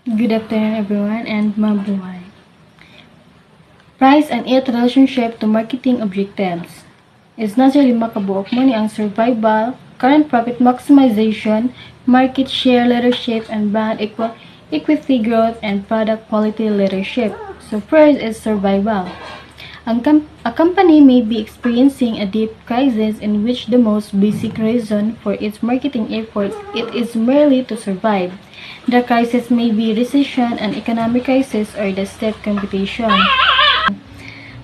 Good afternoon everyone and mabuhay. Price and its relationship to marketing objectives. Is naturally makabuok mo ni ang survival, current profit maximization, market share leadership, and brand equity growth and product quality leadership. So first is survival. A company may be experiencing a deep crisis in which the most basic reason for its marketing efforts it is merely to survive. The crisis may be recession, an economic crisis, or the stiff competition.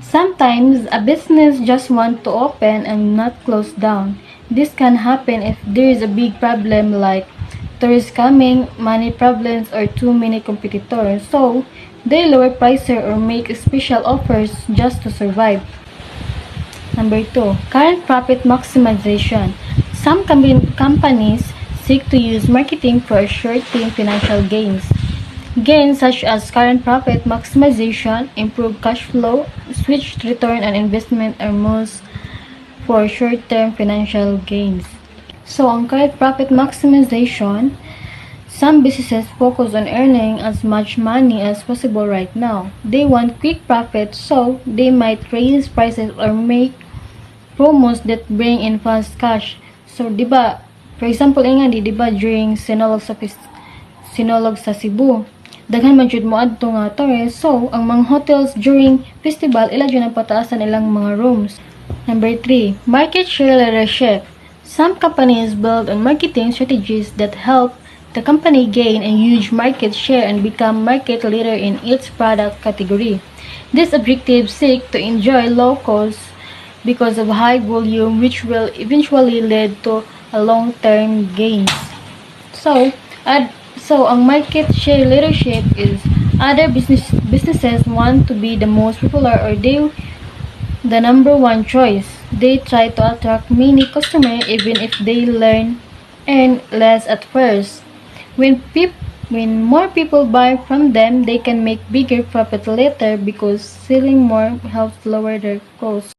Sometimes a business just wants to open and not close down. This can happen if there is a big problem like tourists coming, money problems, or too many competitors. So, they lower prices or make special offers just to survive. Number 2, current profit maximization. Some companies seek to use marketing for short-term financial gains. Gains such as current profit maximization, improved cash flow, switched return on investment are most for short-term financial gains. So, ang current profit maximization, some businesses focus on earning as much money as possible right now. They want quick profits, so they might raise prices or make promos that bring in fast cash. So, di ba, for example, di ba, during Sinolog sa Cebu, daghan man jud mo adto nga tourist. So, ang mga hotels during festival, ila jud ang pataasan ilang mga rooms. Number 3, market share leadership. Some companies build on marketing strategies that help the company gain a huge market share and become market leader in its product category. These objectives seek to enjoy low costs because of high volume, which will eventually lead to a long-term gains. So, ang market share leadership is other businesses want to be the most popular or the number one choice. They try to attract many customers even if they earn less at first. When more people buy from them, they can make bigger profit later because selling more helps lower their costs.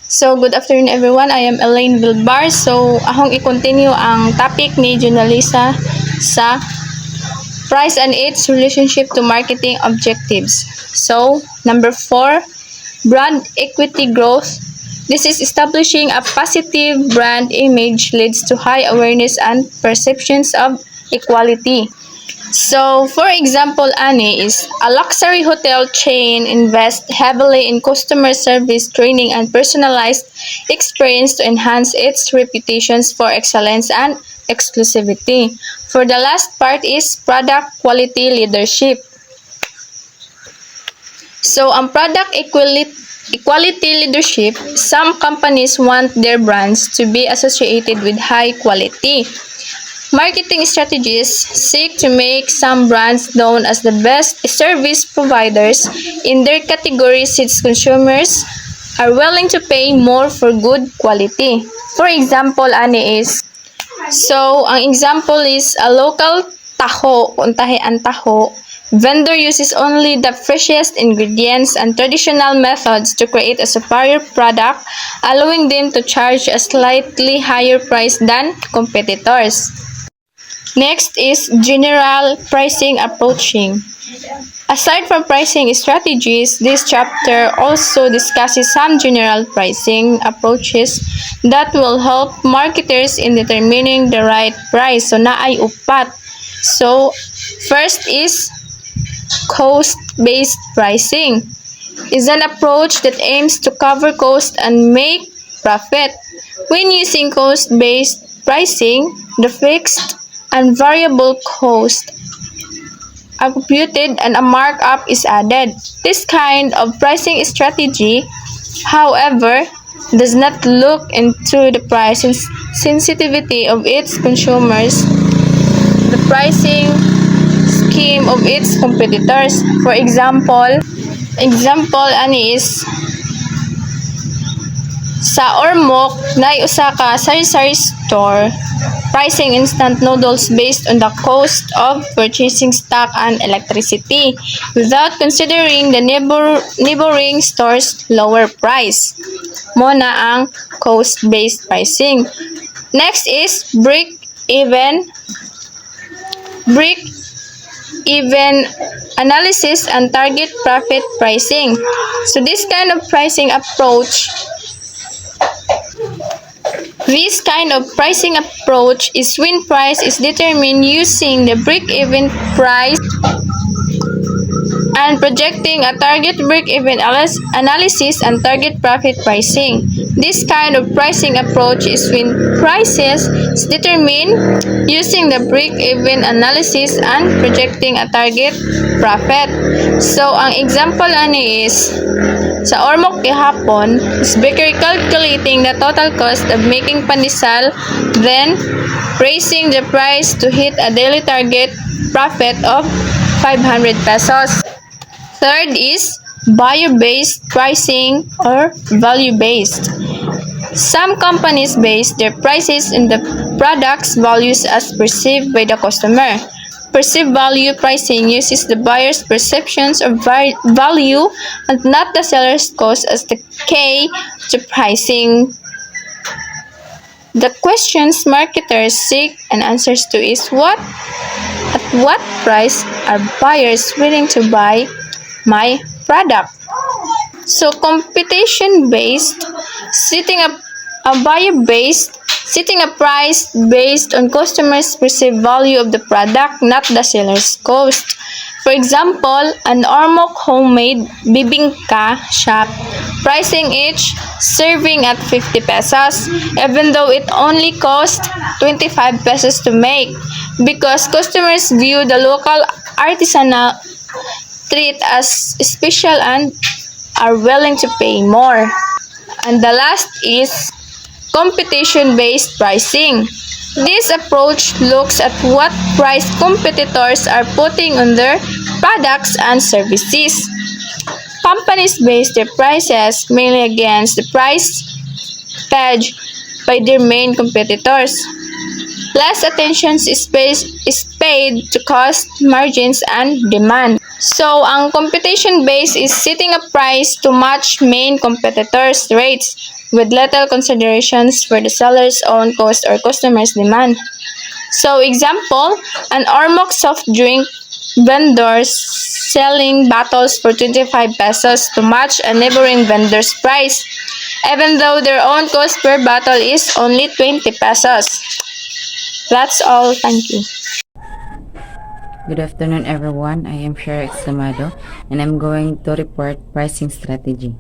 So, good afternoon everyone. I am Elaine Vilbar. So, akong i-continue ang topic ni Junalisa sa price and its relationship to marketing objectives. So, number 4, brand equity growth. This is establishing a positive brand image leads to high awareness and perceptions of equality. So, for example, Ani is a luxury hotel chain invests heavily in customer service training and personalized experience to enhance its reputations for excellence and exclusivity. For the last part is product quality leadership. So, ang product equality leadership, some companies want their brands to be associated with high quality. Marketing strategies seek to make some brands known as the best service providers in their category since consumers are willing to pay more for good quality. For example, ani is, so ang example is a local taho, untahe ang taho, vendor uses only the freshest ingredients and traditional methods to create a superior product, allowing them to charge a slightly higher price than competitors. Next is general pricing approaching. Aside from pricing strategies, this chapter also discusses some general pricing approaches that will help marketers in determining the right price. So, naay upat. So, first is cost-based pricing. Is an approach that aims to cover cost and make profit. When using cost-based pricing, the fixed and variable cost are computed and a markup is added. This kind of pricing strategy, however, does not look into the price sensitivity of its consumers, the pricing scheme of its competitors. For example, ani is sa Ormoc na usa ka sari-sari store pricing instant noodles based on the cost of purchasing stock and electricity without considering the neighboring stores lower price. Mo na ang cost-based pricing. Next is break break-even analysis and target profit pricing. So this kind of pricing approach is when price is determined using the break-even price and projecting a target break-even analysis and target profit pricing. This kind of pricing approach is when prices is determined using the break-even analysis and projecting a target profit. So, ang example ani is, sa Ormoc gihapon, is bakery calculating the total cost of making pandesal, then raising the price to hit a daily target profit of 500 pesos. Third is buyer-based pricing or value-based. Some companies base their prices in the product's values as perceived by the customer. Perceived value pricing uses the buyer's perceptions of value and not the seller's cost as the key to pricing. The questions marketers seek and answers to is at what price are buyers willing to buy my product? So competition-based, setting a buyer-based, setting a price based on customers' perceived value of the product, not the seller's cost. For example, an Ormoc homemade bibingka shop pricing each serving at 50 pesos, even though it only cost 25 pesos to make, because customers view the local artisanal treat as special and are willing to pay more. And the last is competition-based pricing. This approach looks at what price competitors are putting on their products and services. Companies base their prices mainly against the price paid by their main competitors. Less attention is paid to cost, margins, and demand. So, ang competition base is setting a price to match main competitors' rates with little considerations for the seller's own cost or customer's demand. So, example, an Ormoc soft drink vendor selling bottles for 25 pesos to match a neighboring vendor's price, even though their own cost per bottle is only 20 pesos. That's all. Thank you. Good afternoon everyone, I am Shara Exclamado and I'm going to report pricing strategy.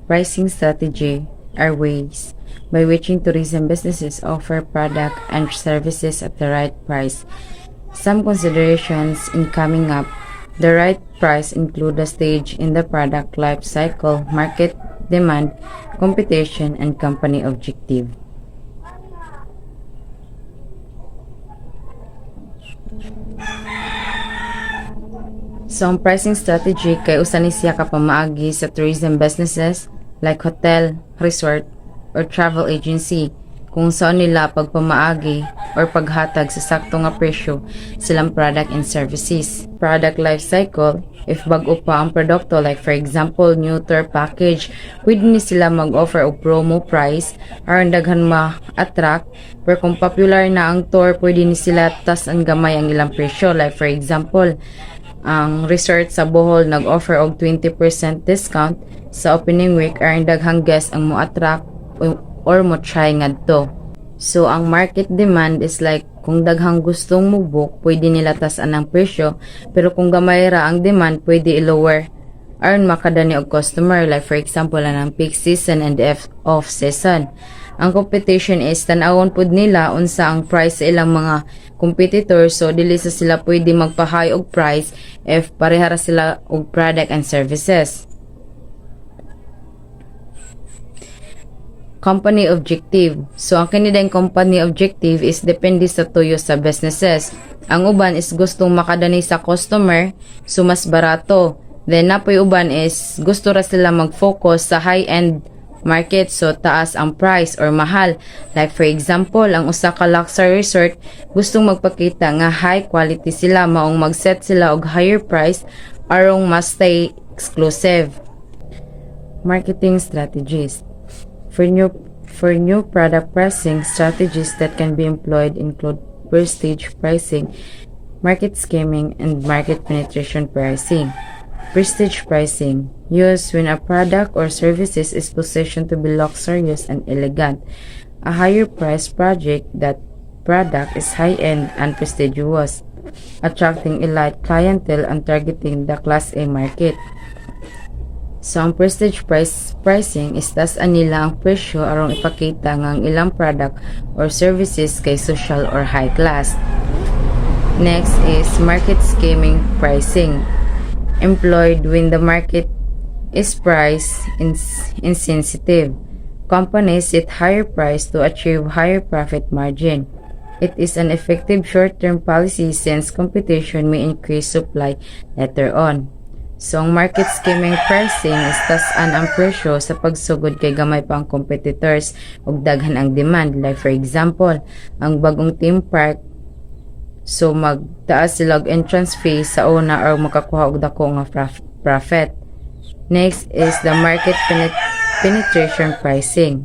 Pricing strategy are ways by which tourism businesses offer product and services at the right price. Some considerations in coming up the right price include the stage in the product life cycle, market demand, competition, and company objective. So, ang pricing strategy kay usa ni siya ka pamaagi sa tourism businesses like hotel, resort, or travel agency kung saan nila pagpamaagi or paghatag sa sakto nga presyo silang product and services. Product life cycle, if bag-o pa ang produkto like for example new tour package, pwede ni sila mag-offer og promo price aron daghan ma-attract, pero kung popular na ang tour pwede ni sila tas ang gamay ang ilang presyo like for example ang resort sa Bohol nag-offer og 20% discount sa opening week aron daghang guests ang mo-attract or mo-try ngadto. So, ang market demand is like kung daghang gustong mo-book, pwede nila tasan ang presyo, pero kung gamay ra ang demand, pwede i-lower aron makadani og customer like for example ang peak season and off season. Ang competition is tan-awon pud nila unsa ang price sa ilang mga competitors, so dili sa sila pwede magpa-high og price if parehara sila og product and services. Company objective. So ang kanidang company objective is depende sa tuyo sa businesses. Ang uban is gustong makadani sa customer, so mas barato. Then napoy uban is gusto ra sila mag-focus sa high-end market, so taas ang price or mahal. Like for example, ang usa ka luxury resort gustong magpakita nga high quality sila, maong mag-set sila og higher price arong mas stay exclusive. Marketing strategies. For new product pricing, strategies that can be employed include per stage pricing, market skimming, and market penetration pricing. Prestige pricing, used when a product or services is positioned to be luxurious and elegant. A higher price project that product is high-end and prestigious, attracting elite clientele and targeting the Class A market. So, ang prestige pricing is tas anila ang presyo aron ipakita nga ang ilang product or services kay social or high class. Next is market skimming pricing, employed when the market is price insensitive. Companies set higher price to achieve higher profit margin. It is an effective short-term policy since competition may increase supply later on. So, ang market skimming pricing is tas-an ang presyo sa pagsugod kay gamay pa ang competitors ug daghan ang demand. Like for example, ang bagong theme park, so magtaas sila og entrance fee sa una or makakuha og dako nga profit. Next is the market penetration pricing.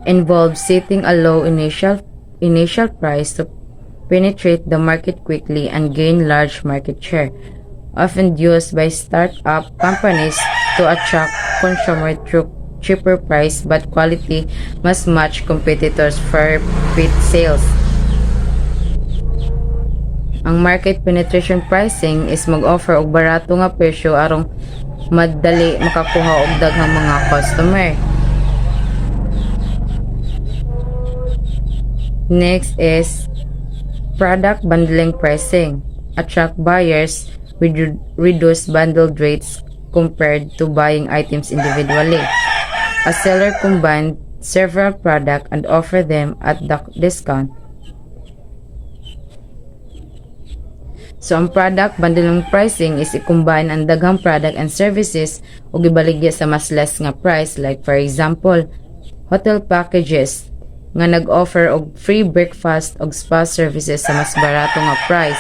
Involves setting a low initial price to penetrate the market quickly and gain large market share, often used by start-up companies to attract consumer through cheaper price but quality must match competitors for repeat sales. Ang market penetration pricing is mag-offer og barato nga presyo arong madali makakuha og daghang mga customer. Next is product bundling pricing. Attract buyers with reduced bundled rates compared to buying items individually. A seller combines several products and offer them at the discount. So, ang product bundling pricing is i-combine ang daghang product and services o gibaligya sa mas less nga price. Like for example, hotel packages nga nag-offer og free breakfast og spa services sa mas barato nga price.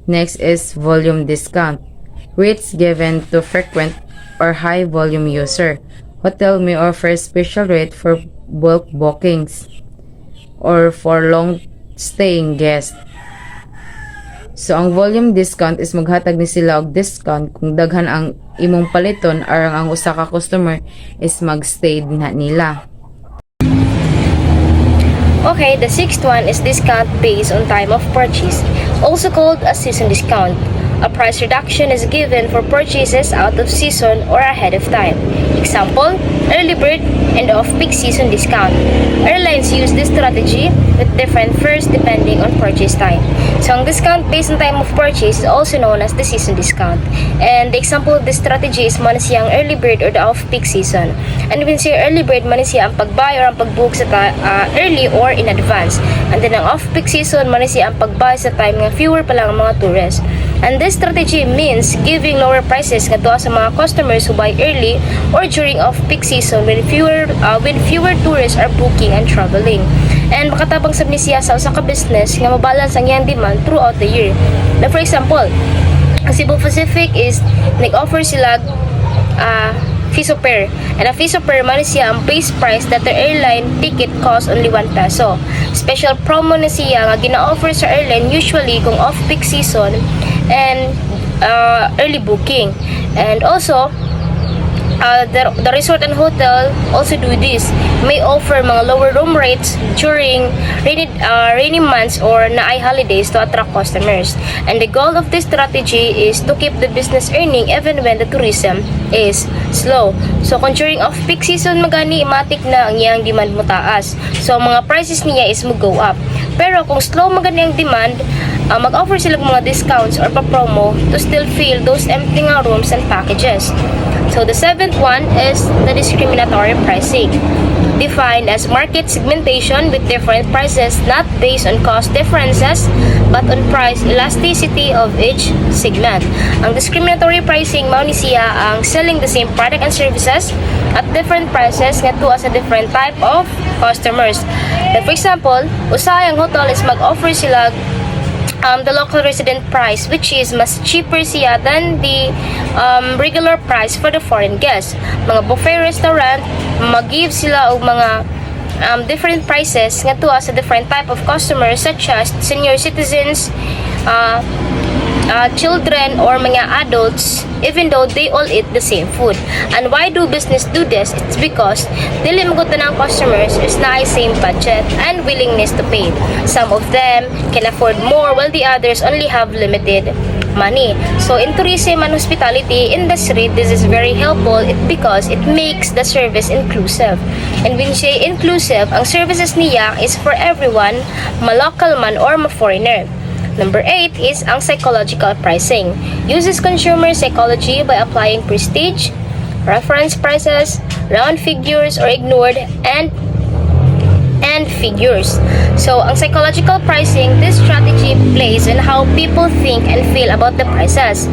Next is volume discount. Rates given to frequent or high volume user. Hotel may offer special rate for bulk bookings or for long staying guests. So, ang volume discount is maghatag ni sila og discount kung daghan ang imong paliton arang ang usa ka customer is magstay dinha nila. Okay, the sixth one is discount based on time of purchase, also called a season discount. A price reduction is given for purchases out of season or ahead of time. Example, early bird and off-peak season discount. Airlines use this strategy with different fares depending on purchase time. So, ang discount based on time of purchase is also known as the season discount. And the example of this strategy is man siyang early bird or the off-peak season. And when say early bird, man siya ang pag-buy or ang pag-book sa early or in advance. And then ang off-peak season, man siya ang pag-buy sa time nga fewer pa lang ang mga tourists. And this strategy means giving lower prices nga tuwa sa mga customers who buy early or during off-peak season when fewer tourists are booking and traveling. And makatabang sab ni siya sa usa ka business nga mabalance ang iyang demand throughout the year. Now, for example, ang Cebu Pacific is nag-offer sila Fiso Per. And a Fiso Per man siya ang base price that the airline ticket cost only 1 peso. Special promo na siya nga gina-offer sa airline usually kung off-peak season and early booking. And also, the resort and hotel also do this. May offer mga lower room rates during rainy months or naay holidays to attract customers. And the goal of this strategy is to keep the business earning even when the tourism is slow. So kung during off-peak season magani, imatik na ang iyang demand mo taas. So mga prices niya is mo go up. Pero kung slow magani ang demand, mag-offer sila mga discounts or pa-promo to still fill those empty nga rooms and packages. So the seventh one is the discriminatory pricing, defined as market segmentation with different prices not based on cost differences but on price elasticity of each segment. Ang discriminatory pricing mao ni siya ang selling the same product and services at different prices nga tuwa sa different type of customers. Like for example, usahay ang hotel is mag-offer sila the local resident price, which is mas cheaper siya than the regular price for the foreign guests. Mga buffet restaurant, mag-give sila og mga different prices nga tuwa sa different type of customers such as senior citizens, children or mga adults, even though they all eat the same food. And why do business do this? It's because dili magutan ng customers is na same budget and willingness to pay. Some of them can afford more while the others only have limited money. So in tourism and hospitality industry, this is very helpful because it makes the service inclusive. And when say inclusive, ang services niya is for everyone, ma-local man or ma-foreigner. Number 8 is ang psychological pricing. Uses consumer psychology by applying prestige, reference prices, round figures or ignored and figures. So, ang psychological pricing, this strategy plays on how people think and feel about the prices.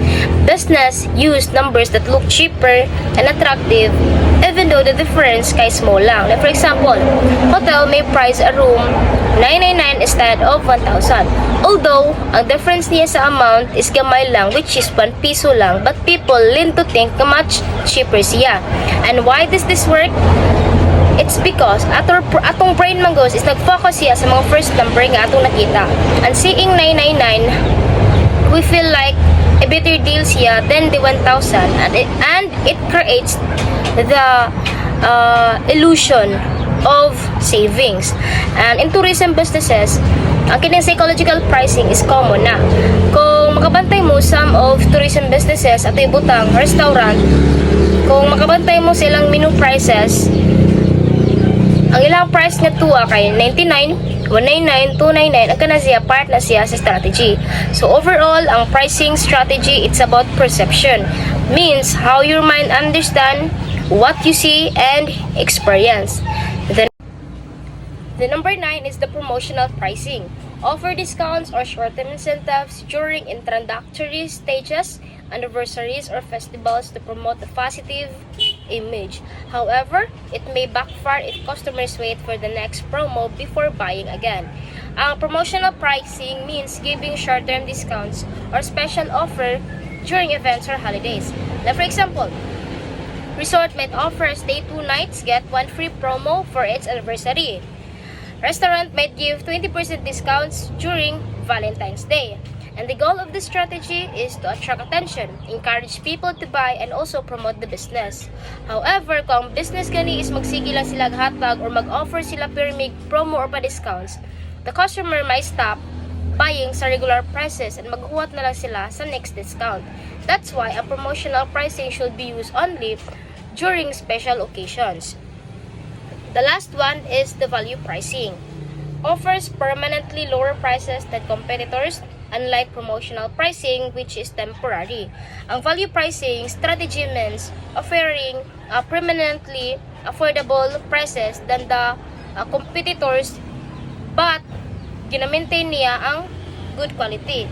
Business use numbers that look cheaper and attractive even though the difference kay small lang. Like for example, hotel may price a room 999 instead of 1,000. Although, ang difference niya sa amount is gamay lang, which is 1 piso lang, but people lean to think much cheaper siya. And why does this work? It's because atong brain man goes is nag-focus siya sa mga first number nga atong nakita. And seeing 999, we feel like a better deal siya than the 1,000, and it creates the illusion of savings. And in tourism businesses, ang kining psychological pricing is common na. Kung makabantay mo some of tourism businesses at ibutang restaurant, kung makabantay mo silang menu prices, ang ilang price nga tuwa kay 99, 199, 299, ang kana siya part na siya sa strategy. So overall, ang pricing strategy, it's about perception. Means how your mind understand what you see and experience. The number 9 is the promotional pricing. Offer discounts or short-term incentives during introductory stages, anniversaries, or festivals to promote a positive image. However, it may backfire if customers wait for the next promo before buying again. Ang promotional pricing means giving short-term discounts or special offer during events or holidays. Like for example, resort might offer stay 2 nights, get 1 free promo for its anniversary. Restaurant might give 20% discounts during Valentine's Day. And the goal of this strategy is to attract attention, encourage people to buy, and also promote the business. However, kung business gani is magsige lang sila hatag or mag-offer sila pyramid promo or pa-discounts, the customer might stop buying sa regular prices and maghuwat na lang sila sa next discount. That's why a promotional pricing should be used only during special occasions. The last one is the value pricing. Offers permanently lower prices than competitors, unlike promotional pricing which is temporary. Ang value pricing strategy means offering permanently affordable prices than the competitors, but gina-maintain niya ang good quality.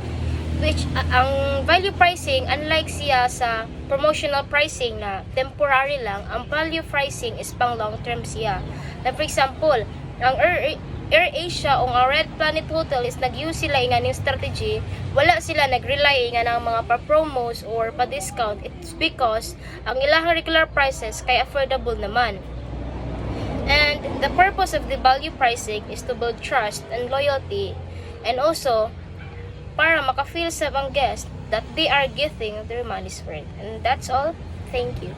Which ang value pricing, unlike siya sa promotional pricing na temporary lang, ang value pricing is pang long term siya. Like for example, ang AirAsia o ang Red Planet Hotel is nag-use sila nga ng strategy, wala sila nag-rely nga ng mga pa-promos or pa-discount. It's because ang ilang regular prices kay affordable naman. And the purpose of the value pricing is to build trust and loyalty, and also para maka-feel sa mga guests that they are getting their money's worth. And that's all. Thank you.